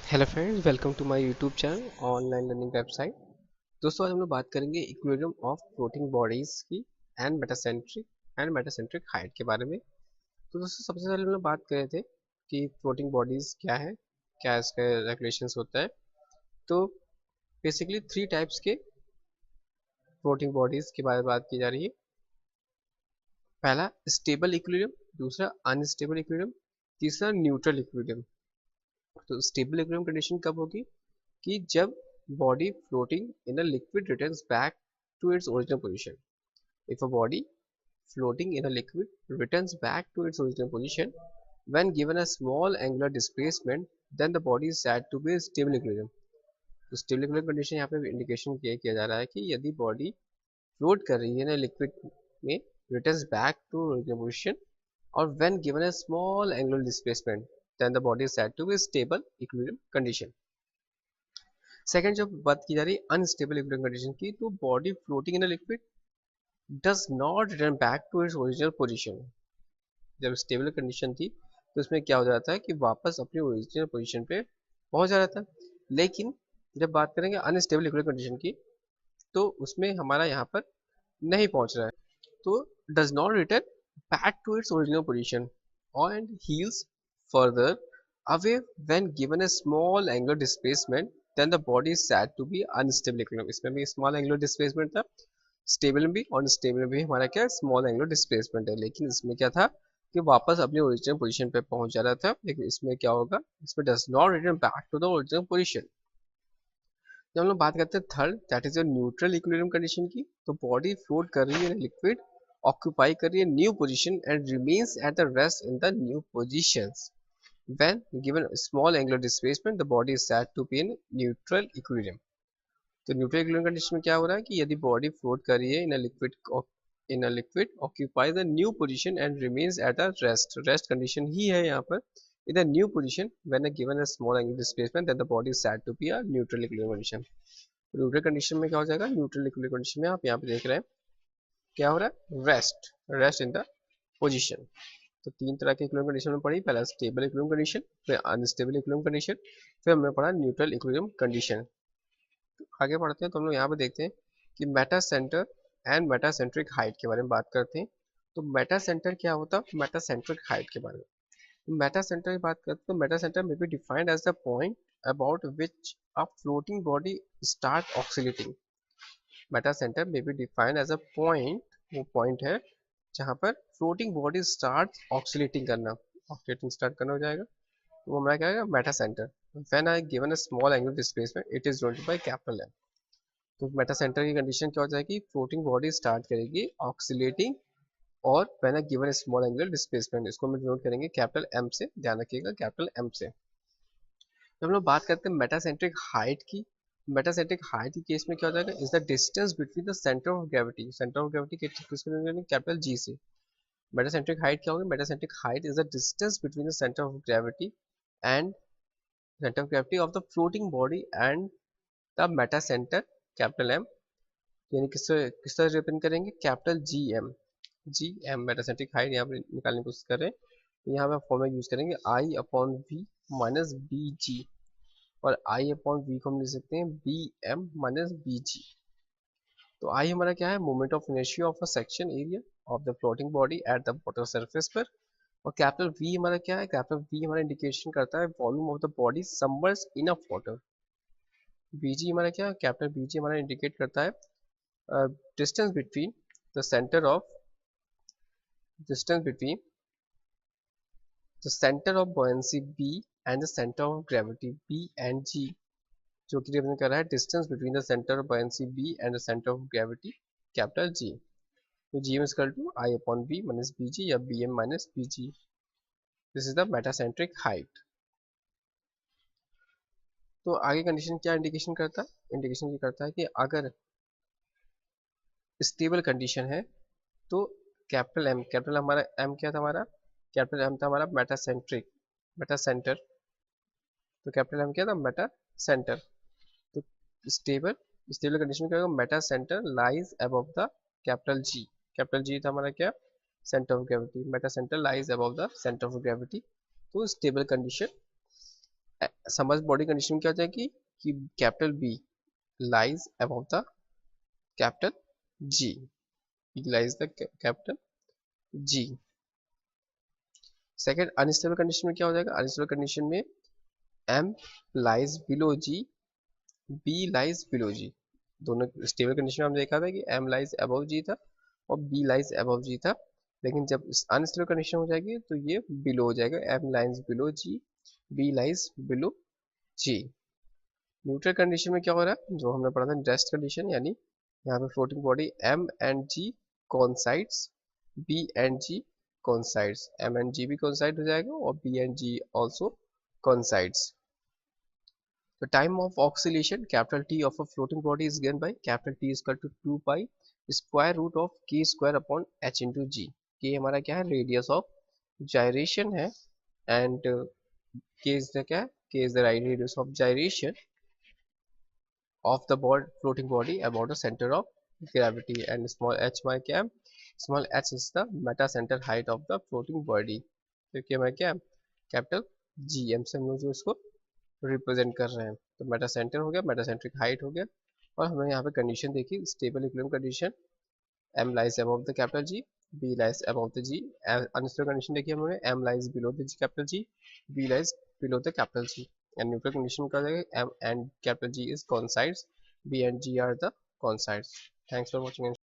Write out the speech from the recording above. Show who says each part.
Speaker 1: Hello friends, welcome to my YouTube channel online learning website. दोस्तों, आज हम लोग बात करेंगे इक्विलिब्रियम ऑफ फ्लोटिंग बॉडीज की एंड मेटासेंट्रिक हाइट के बारे में। तो दोस्तों, सबसे पहले हम लोग बात कर रहे थे कि फ्लोटिंग बॉडीज क्या है, क्या इसका रेगुलेशंस होता है। तो बेसिकली थ्री टाइप्स के फ्लोटिंग बॉडीज के बारे में बात की जा रही है। पहला स्टेबल इक्विलिब्रियम, दूसरा अनस्टेबल इक्विलिब्रियम, तीसरा न्यूट्रल इक्विलिब्रियम। तो स्टेबल इक्विलिब्रियम कंडीशन कब होगी कि जब body floating in a liquid returns back to its original position. If a body floating in a liquid returns back to its original position when given a small angular displacement, then the body is said to be stable equilibrium. तो stable equilibrium condition यहाँ पे indication किया जा रहा है कि यदि body float कर रही है ना लिक्विड में, returns back to original position और when given a small angular displacement, then the body is said to be stable equilibrium condition. Second जब बात की जा रही है अनस्टेबल इक्विलिब्रियम कंडीशन की, तो body floating in a liquid does not return back to its original position. जब stable condition थी तो इसमें क्या हो जाता है कि वापस अपनी ओरिजिनल पोजीशन पे पहुंच जा रहा था। लेकिन जब बात करेंगे अनस्टेबल इक्विलिब्रियम कंडीशन की, तो उसमें हमारा यहाँ पर नहीं पहुंच रहा है। तो does not return back to its original position and heals further away when given a small angular displacement, then the body is said to be unstable equilibrium। इसमें भी small angular displacement था, स्टेबल में भी, और stable में भी हमारा क्या स्मॉल एंगुलर डिस्प्लेसमेंट है। लेकिन इसमें क्या था कि वापस अपनी ओरिजिनल पोजीशन पे पहुंच जा रहा था। लेकिन इसमें क्या होगा, इसमें does not return back to the original position. जब हम लोग बात करते हैं third, that is neutral equilibrium condition की, तो बॉडी फ्लोट कर रही है लिक्विड, ऑक्यूपाई कर रही है new position and remains at the rest in the new positions when given a small angular displacement, the body is said to be in neutral equilibrium। तो neutral equilibrium condition में क्या हो रहा है कि यदि बॉडी फ्लोट कर रही है in a liquid occupy the new position and remains at a rest condition ही है यहाँ पर in the new position when given a small angular displacement, then the body is said to be a neutral equilibrium condition. Neutral condition में क्या हो जाएगा, neutral equilibrium condition में आप यहाँ पे देख रहे हैं क्या हो रहा है, रेस्ट इन द पोजीशन। तो तीन तरह के इक्विलिब्रियम कंडीशन में पढ़ी, पहला स्टेबल इक्विलिब्रियम कंडीशन, फिर अनस्टेबल इक्विलिब्रियम कंडीशन, फिर हमने पढ़ा न्यूट्रल इक्विलिब्रियम कंडीशन। तो आगे बढ़ते हैं तो हम लोग यहाँ पे देखते हैं कि Meta centre and Meta centric height के बारे में बात करते हैं। तो मेटा सेंटर क्या होता है, मेटा सेंट्रिक हाइट के बारे में। तो मेटा सेंटर की बात करते हैं तो मेटा सेंटर में be defined as the point about which a floating body start oscillating. Metacentre में be defined as a point, वो पॉइंट है जहाँ पर फ्लोटिंग बॉडी स्टार्ट ऑक्सीलेटिंग करना, ऑक्सीलेटिंग स्टार्ट करना हो जाएगा, तो वो हमारा क्या है, metacentre. When I given a small angular displacement it is denoted by capital M. तो मेटा सेंटर की कंडीशन क्या हो जाएगी, फ्लोटिंग बॉडी स्टार्ट करेगी ऑक्सीलेटिंग और when I given a small angular displacement, इसको हम डिनोट करेंगे कैपिटल एम से, ध्यान रखिएगा कैपिटल एम से। जब हम लोग बात करते हैं मेटासेंट्रिक हाइट की, मेटासेंट्रिक हाइट के केस में क्या हो जाएगा, is the distance between the centre of gravity, centre of gravity किसको कैपिटल जी से। मेटासेंट्रिक हाइट क्या होगी, metacentric height is the distance between the centre of gravity and centre of gravity of the floating body and the meta centre capital M. यानी किस तरह represent करेंगे, capital G M. G M metacentric height यहाँ पे निकालने की कोशिश कर रहे हैं, तो यहाँ पे फॉर्मूला यूज करेंगे आई अपॉन वी माइनस बी जी, और आई अपॉन वी को हम लिख सकते हैं बी एम माइनस बी जी। तो आई हमारा क्या है, moment of inertia of a section area of the floating body at the water surface पर। और कैपिटल वी हमारा क्या है, कैपिटल वी हमारा इंडिकेशन करता है volume of the body submerged in a water. BG हमारा क्या है, कैपिटल बीजी हमारा इंडिकेट करता है distance between the centre of distance between the centre of buoyancy B and the centre of gravity B and G, जो कि represent कर रहा है distance between the centre of buoyancy B and the centre of gravity capital G। तो G is equal to I upon B minus BG या BM minus BG। This is the metacentric height. तो आगे condition क्या indication करता है, indication ये करता है कि अगर स्टेबल कंडीशन है तो कैपिटल एम, कैपिटल हमारा एम क्या था हमारा, कैपिटल एम था हमारा मेटासेंट्रिक, मेटा सेंटर। तो कैपिटल एम क्या था, मेटा सेंटर। तो स्टेबल स्टेबल कंडीशन में क्या होगा, Meta centre lies above the capital ji. Capital G था हमारा क्या, centre of gravity, Meta centre lies above the centre of gravity. तो स्टेबल कंडीशन समझ बॉडी कंडीशन में क्या हो जाएगी कि capital B lies above the capital ji, lies the capital ji. Second unstable condition में क्या हो जाएगा, अनस्टेबल कंडीशन में एम लाइज बिलो जी, बी लाइज बिलो जी। दोनों स्टेबल कंडीशन में हम देखा था कि एम लाइज अबव जी था और बी लाइज अबव जी था, लेकिन जब अनस्टेबल कंडीशन हो जाएगी तो ये बिलो हो जाएगा, एम लाइज बिलो जी, बी लाइज बिलो जी। न्यूट्रल कंडीशन में क्या हो रहा है, जो हमने पढ़ा था रेस्ट कंडीशन, यानी यहाँ पे floating body M and G coincides, B and G coincides, M and G भी कोइंसाइड हो जाएगा और B and G also coincides. The time of oscillation capital T of a floating body is given by capital T is equal to 2 pi square root of k square upon h into g। k हमारा क्या है, radius of gyration है, and k is the क्या है, k is the radius of gyration of the floating body about the center of gravity, and small h my क्या है, small h is the meta center height of the floating body। तो क्या हमारा क्या है, capital G M से हम लोग जो इसको रिप्रेजेंट कर रहे हैं। तो मेटा सेंटर हो गया, मेटा सेंट्रिक हाइट हो गया, और हमने यहाँ पे कंडीशन देखी stable equilibrium condition, M lies above the capital G, B lies above the G. Unstable condition देखी हमने, M lies below the capital G, B lies below the capital G. And neutral condition का M and capital G is coincides, B and G are the coincides. Thanks for watching.